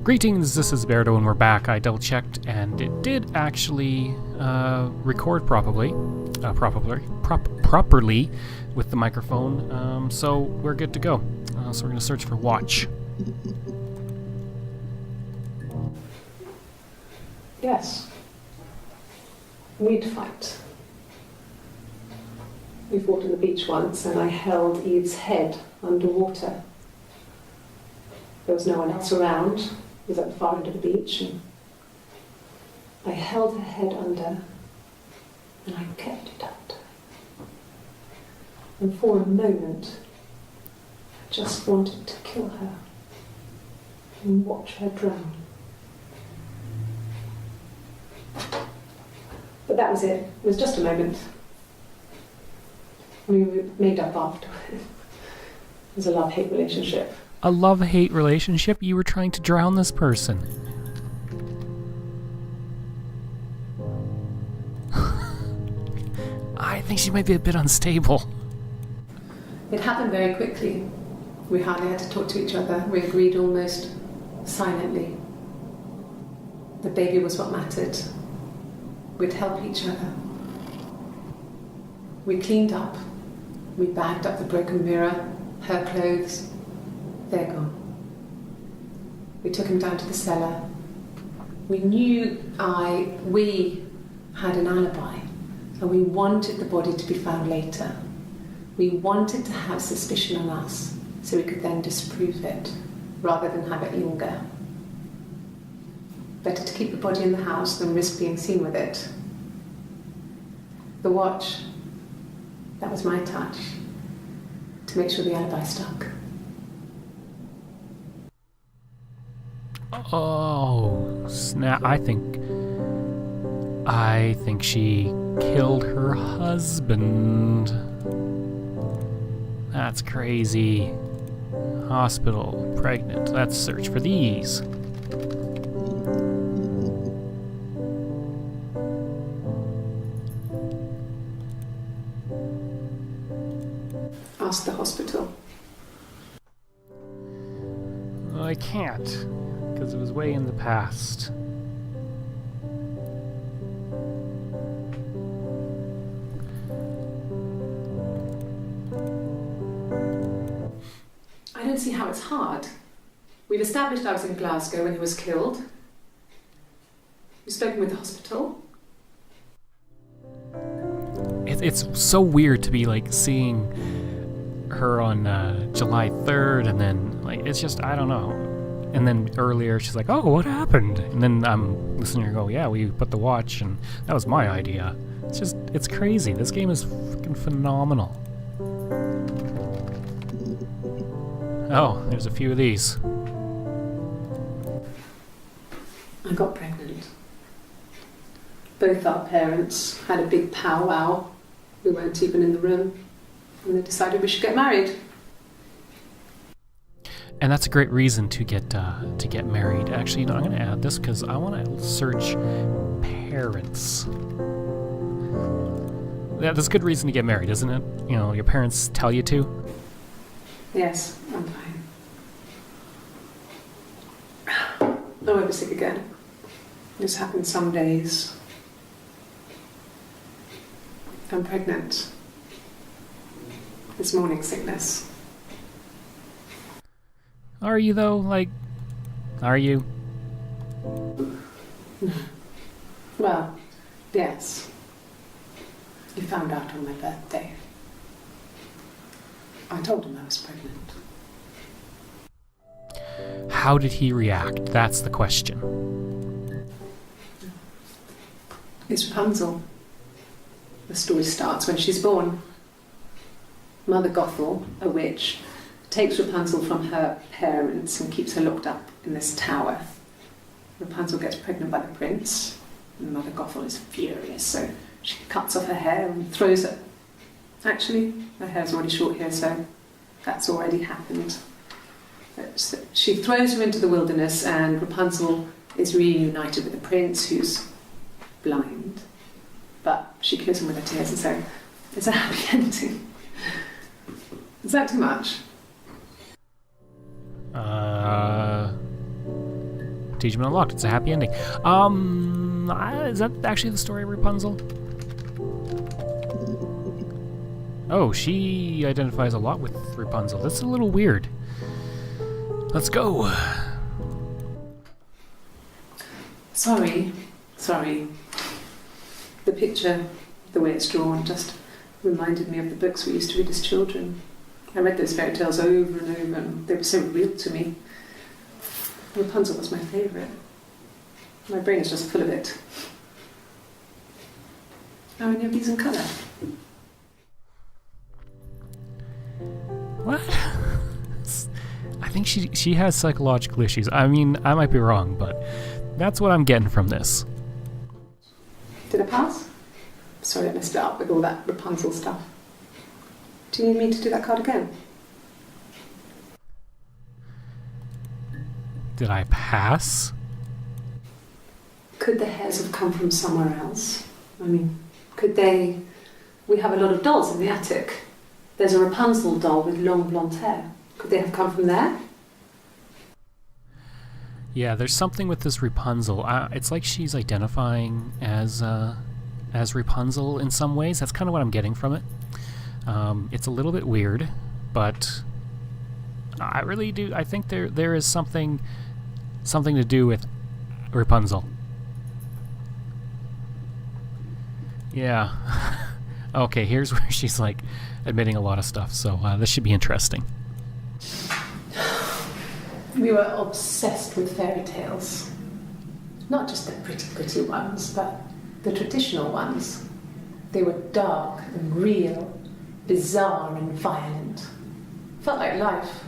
Greetings, this is Berto and we're back. I double checked and it did actually record properly with the microphone, so we're good to go. So we're going to search for watch. Yes. We'd fight. We fought on the beach once and I held Eve's head underwater. There was no one else around. It was at the far end of the beach, and I held her head under and I kept it under. And for a moment, I just wanted to kill her and watch her drown. But that was it. It was just a moment. We made up afterwards. It was a love-hate relationship. A love-hate relationship? You were trying to drown this person. I think she might be a bit unstable. It happened very quickly. We hardly had to talk to each other. We agreed almost silently. The baby was what mattered. We'd help each other. We cleaned up. We bagged up the broken mirror, her clothes. They're gone. We took him down to the cellar. We knew we had an alibi, and we wanted the body to be found later. We wanted to have suspicion on us, so we could then disprove it, rather than have it linger. Better to keep the body in the house than risk being seen with it. The watch, that was my touch, to make sure the alibi stuck. Oh, snap. I think she killed her husband. That's crazy. Hospital, pregnant. Let's search for these. Ask the hospital. I can't, because it was way in the past. I don't see how it's hard. We've established I was in Glasgow when he was killed. You've spoken with the hospital. It's so weird to be like seeing her on July 3rd, and then like it's just, I don't know. And then earlier she's like, oh, what happened? And then I'm listening to her go, yeah, we put the watch and that was my idea. It's crazy. This game is freaking phenomenal. Oh, there's a few of these. I got pregnant. Both our parents had a big powwow. We weren't even in the room. And they decided we should get married. And that's a great reason to get married. Actually, you know, I'm going to add this because I want to search parents. Yeah, that's a good reason to get married, isn't it? You know, your parents tell you to. Yes, I'm fine. I won't be sick again. This happens some days. I'm pregnant. It's morning sickness. Are you though? Like, are you? Well, yes. You found out on my birthday. I told him I was pregnant. How did he react? That's the question. It's Rapunzel. The story starts when she's born. Mother Gothel, a witch, takes Rapunzel from her parents and keeps her locked up in this tower. Rapunzel gets pregnant by the prince, and Mother Gothel is furious, so she cuts off her hair and throws it. Actually, her hair's already short here, so that's already happened. So she throws her into the wilderness, and Rapunzel is reunited with the prince, who's blind. But she kills him with her tears, and so it's a happy ending. Is that too much? Achievement unlocked. It's a happy ending. Is that actually the story of Rapunzel? Oh, she identifies a lot with Rapunzel. That's a little weird. Let's go. Sorry. The picture, the way it's drawn, just reminded me of the books we used to read as children. I read those fairy tales over and over, and they were so real to me. Rapunzel was my favourite. My brain is just full of it. Are any of these in colour? What? I think she has psychological issues. I mean, I might be wrong, but that's what I'm getting from this. Did I pass? Sorry I messed it up with all that Rapunzel stuff. Do you need me to do that card again? Did I pass? Could the hairs have come from somewhere else? I mean, could they... We have a lot of dolls in the attic. There's a Rapunzel doll with long blonde hair. Could they have come from there? Yeah, there's something with this Rapunzel. It's like she's identifying as Rapunzel in some ways. That's kind of what I'm getting from it. It's a little bit weird, but I really do. I think there is something to do with Rapunzel. Yeah. Okay, here's where she's like admitting a lot of stuff. So this should be interesting. We were obsessed with fairy tales. Not just the pretty, pretty ones, but the traditional ones. They were dark and real, bizarre and violent. Felt like life.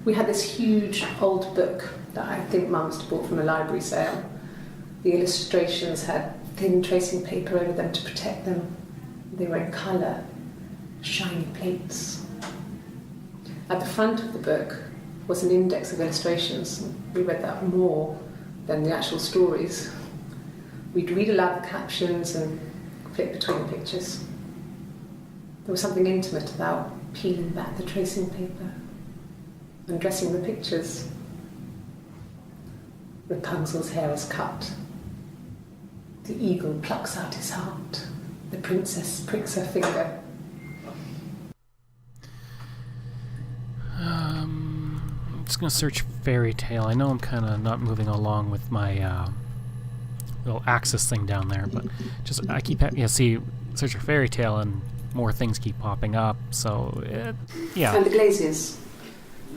We had this huge old book that I think Mum must have bought from a library sale. The illustrations had thin tracing paper over them to protect them. They were in colour, shiny plates. At the front of the book was an index of illustrations. We read that more than the actual stories. We'd read aloud the captions and flip between the pictures. There was something intimate about peeling back the tracing paper, undressing the pictures. Rapunzel's hair is cut. The eagle plucks out his heart. The princess pricks her finger. I'm just gonna search fairy tale. I know I'm kind of not moving along with my little axis thing down there, but just I keep search for fairy tale and more things keep popping up. So yeah. And the Glaziers.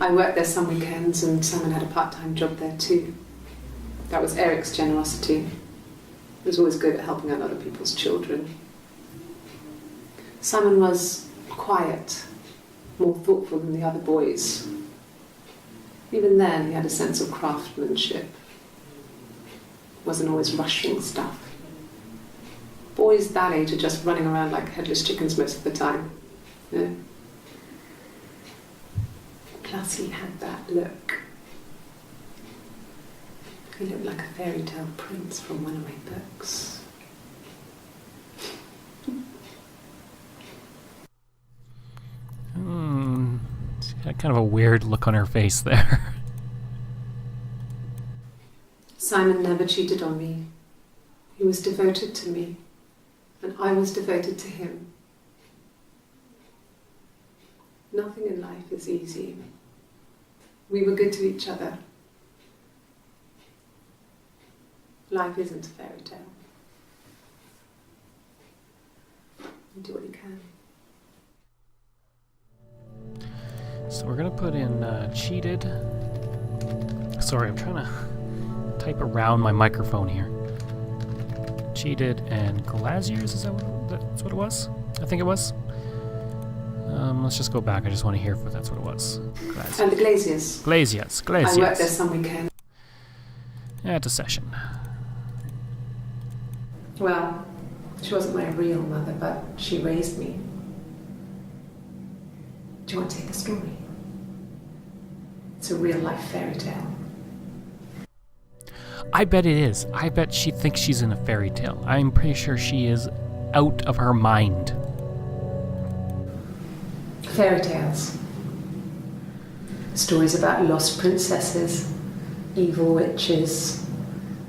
I worked there some weekends, and Simon had a part-time job there too. That was Eric's generosity. He was always good at helping out other people's children. Simon was quiet, more thoughtful than the other boys. Even then, he had a sense of craftsmanship. Wasn't always rushing stuff. Boys that age are just running around like headless chickens most of the time. You know? Plus, he had that look. He looked like a fairy tale prince from one of my books. She had kind of a weird look on her face there. Simon never cheated on me. He was devoted to me, and I was devoted to him. Nothing in life is easy. We were good to each other. Life isn't a fairy tale. You do what you can. So we're gonna put in cheated. Sorry, I'm trying to type around my microphone here. Cheated and Glaziers, is that's what it was? I think it was. Let's just go back. I just want to hear if that's what it was. Glaziers. And the Glaziers. Glaziers. I worked there some weekend. At a session. Well, she wasn't my real mother, but she raised me. Do you want to take a story? It's a real-life fairy tale. I bet it is. I bet she thinks she's in a fairy tale. I'm pretty sure she is out of her mind. Fairy tales. Stories about lost princesses, evil witches,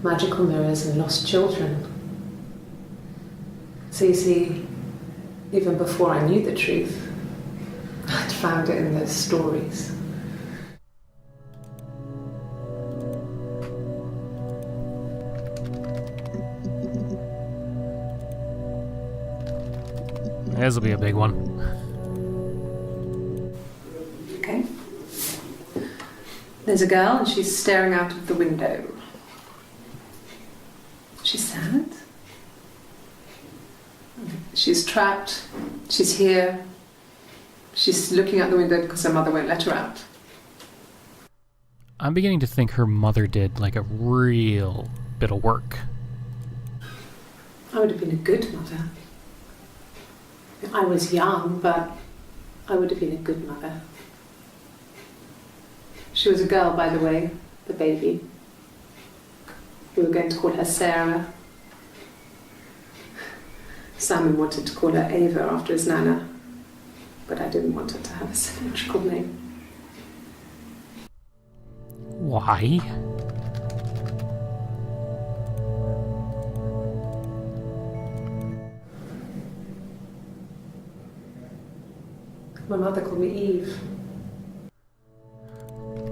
magical mirrors, and lost children. So you see, even before I knew the truth, I'd found it in those stories. This'll be a big one. Okay. There's a girl and she's staring out of the window. She's sad. She's trapped. She's here. She's looking out the window because her mother won't let her out. I'm beginning to think her mother did like a real bit of work. I would have been a good mother. I was young, but I would have been a good mother. She was a girl, by the way, the baby. We were going to call her Sarah. Simon wanted to call her Ava after his nana, but I didn't want her to have a symmetrical name. Why? My mother called me Eve.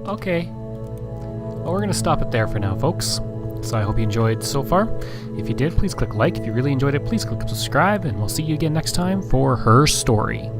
Okay. Well, we're going to stop it there for now, folks. So I hope you enjoyed so far. If you did, please click like. If you really enjoyed it, please click subscribe, and we'll see you again next time for her story.